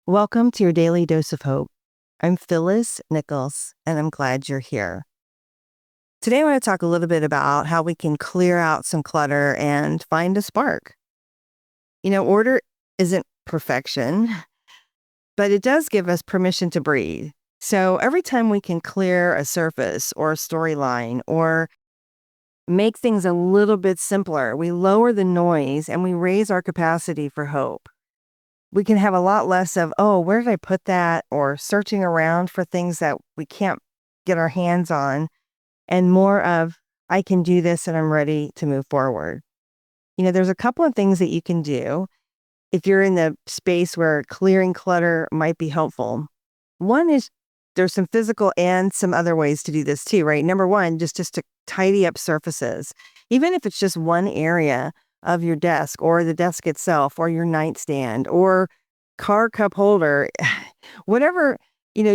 Welcome to your daily dose of hope. I'm Phyllis Nichols, and I'm glad you're here. Today, I want to talk a little bit about how we can clear out some clutter and find a spark. Order isn't perfection, but it does give us permission to breathe. So every time we can clear a surface or a storyline or make things a little bit simpler, we lower the noise and we raise our capacity for hope. We can have a lot less of, oh, where did I put that? Or searching around for things that we can't get our hands on, and more of, I can do this and I'm ready to move forward. There's a couple of things that you can do if you're in the space where clearing clutter might be helpful. One is there's some physical and some other ways to do this too, right? Number one, just to tidy up surfaces, even if it's just one area of your desk or the desk itself or your nightstand or car cup holder, whatever,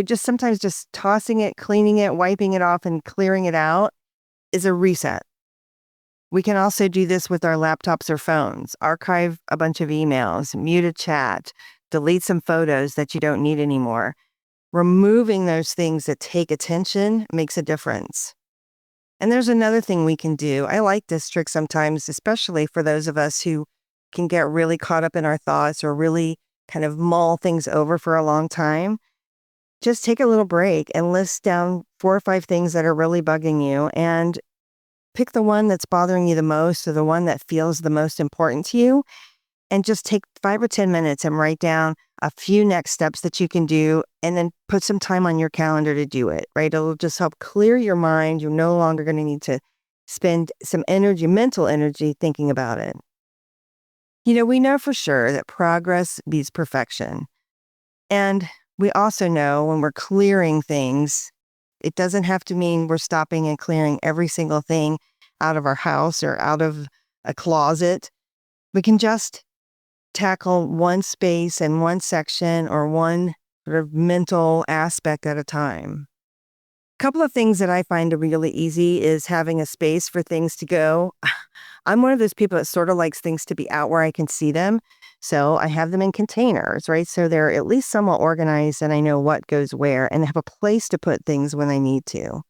just sometimes just tossing it, cleaning it, wiping it off and clearing it out is a reset. We can also do this with our laptops or phones, archive a bunch of emails, mute a chat, delete some photos that you don't need anymore. Removing those things that take attention makes a difference. And there's another thing we can do. I like this trick sometimes, especially for those of us who can get really caught up in our thoughts or really kind of mull things over for a long time. Just take a little break and list down 4 or 5 things that are really bugging you and pick the one that's bothering you the most or the one that feels the most important to you. And just take 5 or 10 minutes and write down a few next steps that you can do, and then put some time on your calendar to do it, right? It'll just help clear your mind. You're no longer going to need to spend some energy, mental energy, thinking about it. We know for sure that progress beats perfection. And we also know when we're clearing things, it doesn't have to mean we're stopping and clearing every single thing out of our house or out of a closet. We can just tackle one space and one section or one sort of mental aspect at a time. A couple of things that I find really easy is having a space for things to go. I'm one of those people that sort of likes things to be out where I can see them. So I have them in containers, right? So they're at least somewhat organized and I know what goes where and have a place to put things when I need to.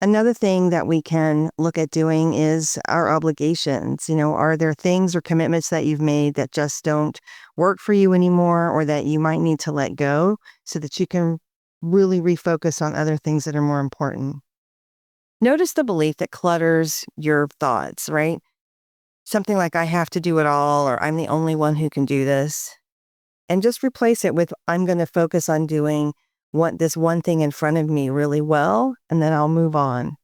Another thing that we can look at doing is our obligations. Are there things or commitments that you've made that just don't work for you anymore or that you might need to let go so that you can really refocus on other things that are more important? Notice the belief that clutters your thoughts, right? Something like, I have to do it all, or I'm the only one who can do this. And just replace it with, I'm going to focus on doing this one thing in front of me really well, and then I'll move on.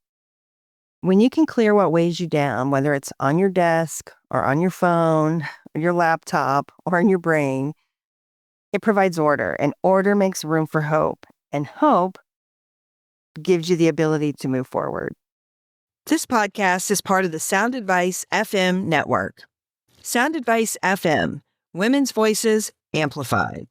When you can clear what weighs you down, whether it's on your desk or on your phone or your laptop or in your brain, it provides order, and order makes room for hope, and hope gives you the ability to move forward. This podcast is part of the Sound Advice FM network. Sound Advice FM, women's voices amplified.